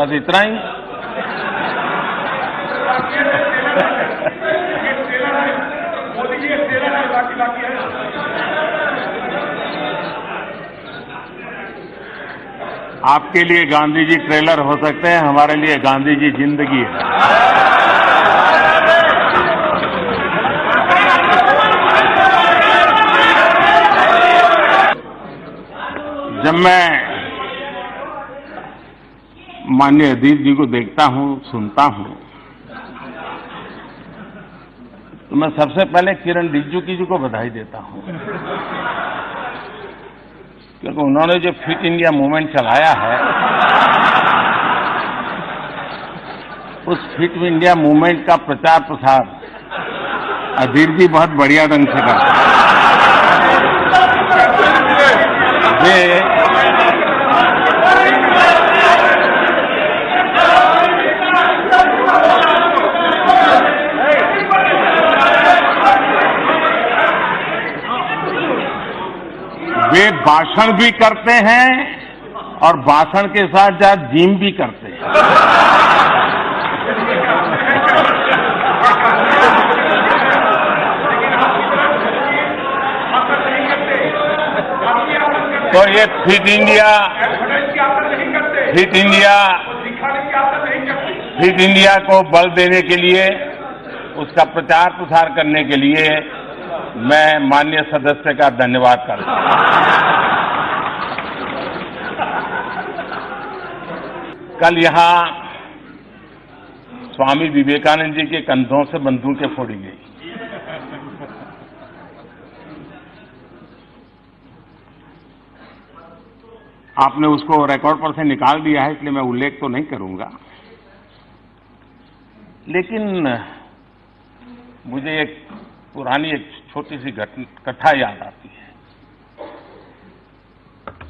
बस इतना ही। आपके लिए गांधी जी ट्रेलर हो सकते हैं, हमारे लिए गांधी जी जिंदगी है। जब मैं माननीय अजीत जी को देखता हूं, सुनता हूं, तो मैं सबसे पहले किरण रिजिजू जी को बधाई देता हूं, क्योंकि उन्होंने जो फिट इंडिया मूवमेंट चलाया है, उस फिट इंडिया मूवमेंट का प्रचार प्रसार अजीत जी बहुत बढ़िया ढंग से करते हैं। वे भाषण भी करते हैं और भाषण के साथ साथ जिम भी करते हैं। तो ये फिट इंडिया को बल देने के लिए, उसका प्रचार प्रसार करने के लिए मैं माननीय सदस्य का धन्यवाद करता हूं। कल यहां स्वामी विवेकानंद जी के कंधों से बंदूकें फोड़ी गई। आपने उसको रिकॉर्ड पर से निकाल दिया है, इसलिए मैं उल्लेख तो नहीं करूंगा, लेकिन मुझे एक पुरानी एक छोटी सी कथा याद आती है।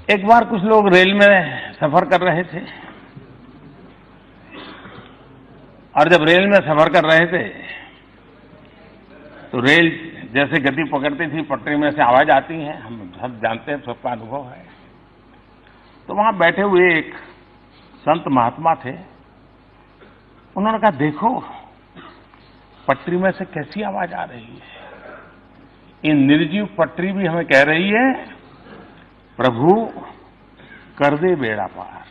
एक बार कुछ लोग रेल में सफर कर रहे थे, और जब रेल में सफर कर रहे थे तो रेल जैसे गति पकड़ती थी, पटरी में से आवाज आती है, हम सब जानते हैं, सबका अनुभव है। तो वहां बैठे हुए एक संत महात्मा थे, उन्होंने कहा, देखो पटरी में से कैसी आवाज आ रही है, ये निर्जीव पटरी भी हमें कह रही है, प्रभु कर दे बेड़ा पार।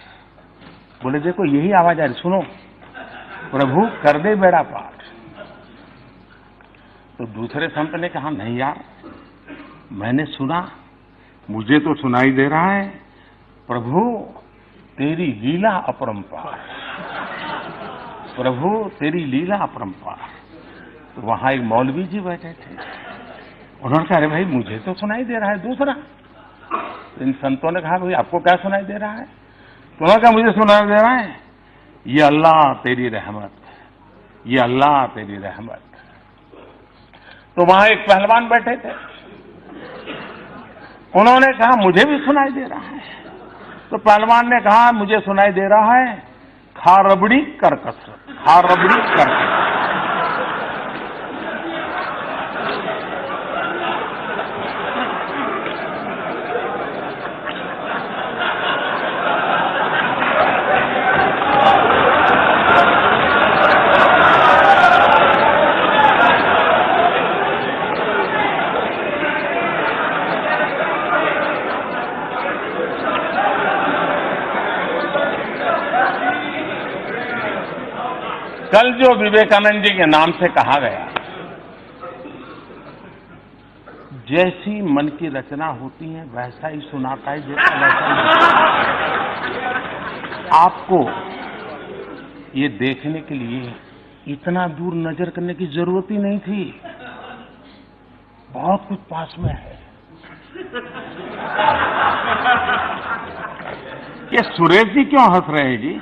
बोले देखो यही आवाज आ रही, सुनो, प्रभु कर दे बेड़ा पार। तो दूसरे संत ने कहा, नहीं यार, मैंने सुना, मुझे तो सुनाई दे रहा है, प्रभु तेरी लीला अपरंपार, प्रभु तेरी लीला अपरंपार। तो वहां एक मौलवी जी बैठे थे, उन्होंने कहा, अरे भाई मुझे तो सुनाई दे रहा है दूसरा। इन संतों ने कहा, भाई आपको क्या सुनाई दे रहा है? तो उन्होंने कहा, मुझे सुनाई दे रहा है, ये अल्लाह तेरी रहमत, ये अल्लाह तेरी रहमत। तो वहां एक पहलवान बैठे थे, उन्होंने कहा, मुझे भी सुनाई दे रहा है। तो पहलवान ने कहा, मुझे सुनाई दे रहा है, खा रबड़ी कर कसरत, खा रबड़ी कर कसरत। कल जो विवेकानंद जी के नाम से कहा गया, जैसी मन की रचना होती है वैसा ही सुनाता है, जैसा वैसा ही। आपको ये देखने के लिए इतना दूर नजर करने की जरूरत ही नहीं थी, बहुत कुछ पास में है। ये सुरेश जी क्यों हंस रहे हैं जी?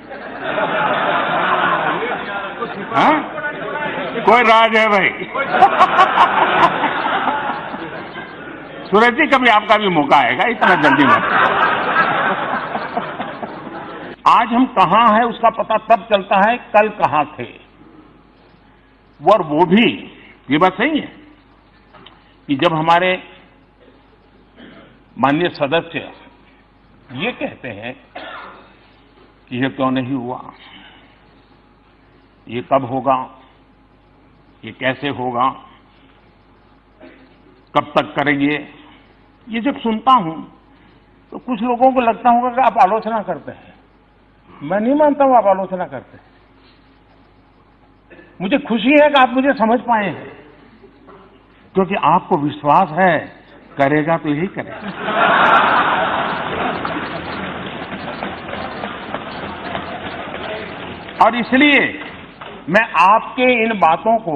हाँ? कोई राज है भाई? सुरेश जी, कभी आपका भी मौका आएगा, इतना जल्दी मत। आज हम कहां हैं उसका पता तब चलता है कल कहां थे। और वो भी, ये बात सही है कि जब हमारे माननीय सदस्य ये कहते हैं कि यह क्यों नहीं हुआ, ये कब होगा, ये कैसे होगा, कब तक करेंगे। ये जब सुनता हूं तो कुछ लोगों को लगता होगा कि आप आलोचना करते हैं। मैं नहीं मानता हूं आप आलोचना करते हैं। मुझे खुशी है कि आप मुझे समझ पाए हैं, क्योंकि आपको विश्वास है करेगा तो यही करेगा। और इसलिए मैं आपके इन बातों को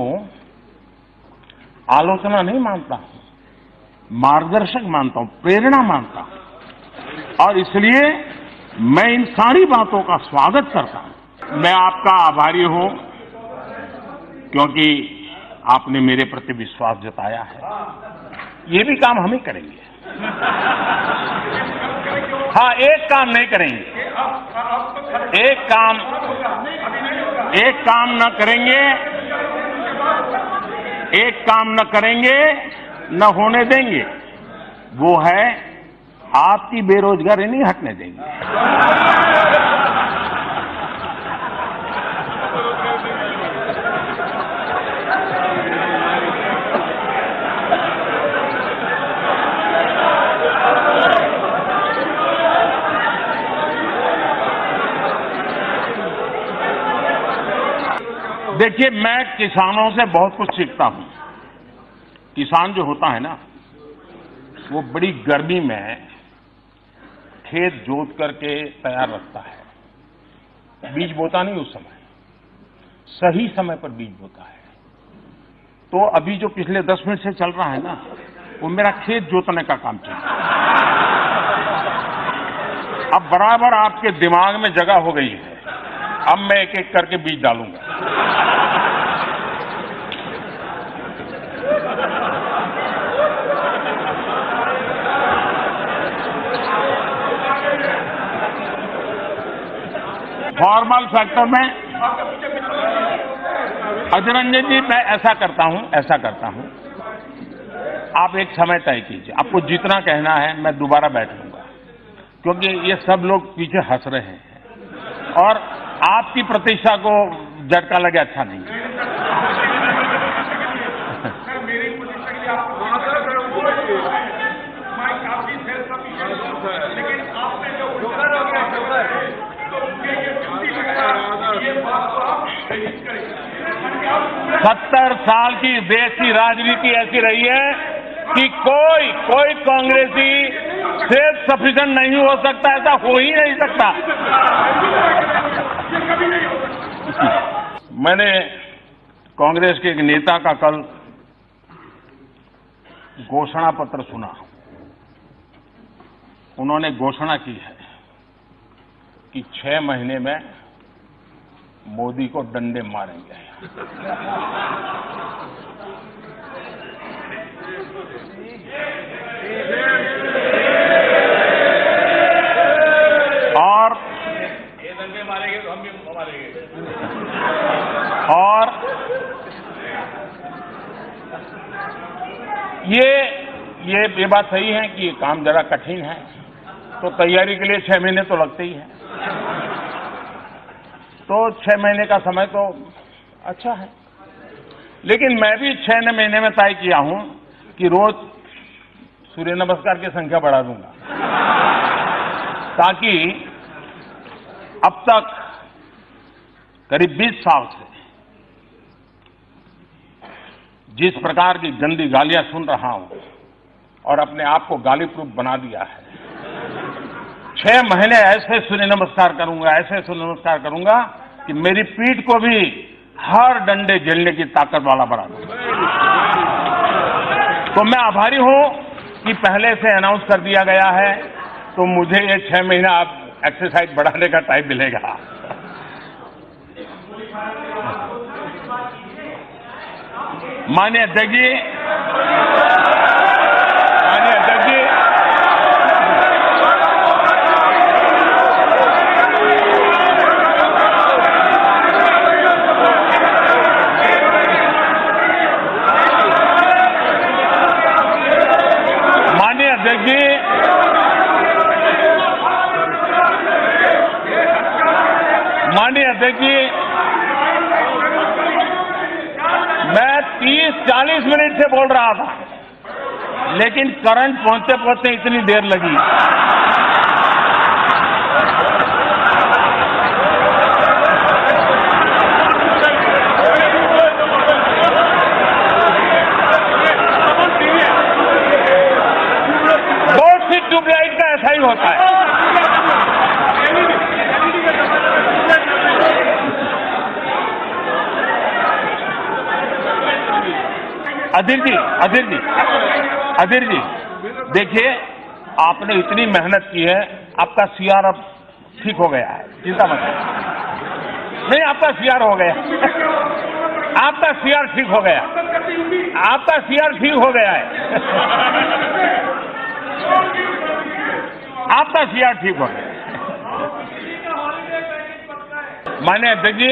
आलोचना नहीं मानता हूं, मार्गदर्शक मानता हूं, प्रेरणा मानता हूं। और इसलिए मैं इन सारी बातों का स्वागत करता हूं। मैं आपका आभारी हूं क्योंकि आपने मेरे प्रति विश्वास जताया है। ये भी काम हम ही करेंगे। हाँ, एक काम नहीं करेंगे, एक काम न करेंगे, एक काम न करेंगे, न होने देंगे, वो है आपकी बेरोजगारी नहीं हटने देंगे। देखिए, मैं किसानों से बहुत कुछ सीखता हूं। किसान जो होता है ना, वो बड़ी गर्मी में खेत जोत करके तैयार रखता है। बीज बोता नहीं उस समय, सही समय पर बीज बोता है। तो अभी जो पिछले 10 मिनट से चल रहा है ना, वो मेरा खेत जोतने का काम चल रहा है। अब बराबर आपके दिमाग में जगह हो गई है। अब मैं एक एक करके बीज डालूंगा। फॉर्मल सेक्टर में अजरंजन जी, मैं ऐसा करता हूं, आप एक समय तय कीजिए। आपको जितना कहना है मैं दोबारा बैठ लूंगा, क्योंकि ये सब लोग पीछे हंस रहे हैं और आपकी प्रतिष्ठा को झटका लगे अच्छा नहीं। लेकिन आपने जो 70 साल की देश की राजनीति ऐसी रही है कि कोई कांग्रेसी सेल्फ सफिशिएंट नहीं हो सकता, ऐसा हो ही नहीं सकता। मैंने कांग्रेस के एक नेता का कल घोषणा पत्र सुना। उन्होंने घोषणा की है कि 6 महीने में मोदी को डंडे मारेंगे। और ये डंडे मारेंगे तो हम भी मारेंगे। और ये बात सही है कि ये काम जरा कठिन है, तो तैयारी के लिए 6 महीने तो लगते ही हैं। तो 6 महीने का समय तो अच्छा है, लेकिन मैं भी 6 महीने में तय किया हूं कि रोज सूर्य नमस्कार की संख्या बढ़ा दूंगा, ताकि अब तक करीब 20 साल से जिस प्रकार की गंदी गालियां सुन रहा हूं और अपने आप को गाली प्रूफ बना दिया है, 6 महीने ऐसे सूर्य नमस्कार करूंगा कि मेरी पीठ को भी हर डंडे झेलने की ताकत वाला बना दूंगा। तो मैं आभारी हूं कि पहले से अनाउंस कर दिया गया है, तो मुझे ये 6 महीना आप एक्सरसाइज बढ़ाने का टाइम मिलेगा। माननीय अध्यक्ष जी, माननीय अध्यक्ष जी, मैं 30-40 मिनट से बोल रहा था, लेकिन करंट पहुंचते पहुंचते इतनी देर लगी। बहुत सी ट्यूबलाइट का ऐसा ही होता है। अधीर जी, देखिए, आपने इतनी मेहनत की है, आपका सीआर अब ठीक हो गया है, चिंता मत करिए। नहीं, आपका सीआर हो गया, आपका सीआर ठीक हो गया, आपका सीआर ठीक हो गया है, आपका सीआर ठीक हो गया। माननीय अध्यक्ष जी,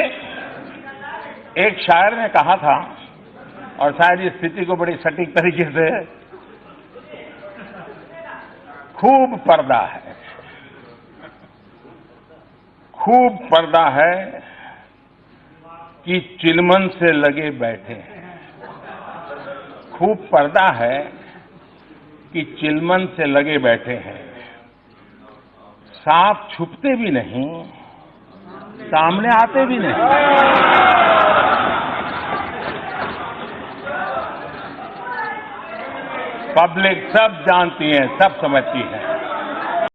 एक शायर ने कहा था, और शायद इस स्थिति को बड़ी सटीक तरीके से, खूब पर्दा है, खूब पर्दा है कि चिलमन से लगे बैठे हैं। खूब पर्दा है कि चिलमन से लगे बैठे हैं। सांप छुपते भी नहीं, सामने आते भी नहीं। पब्लिक सब जानती है, सब समझती है।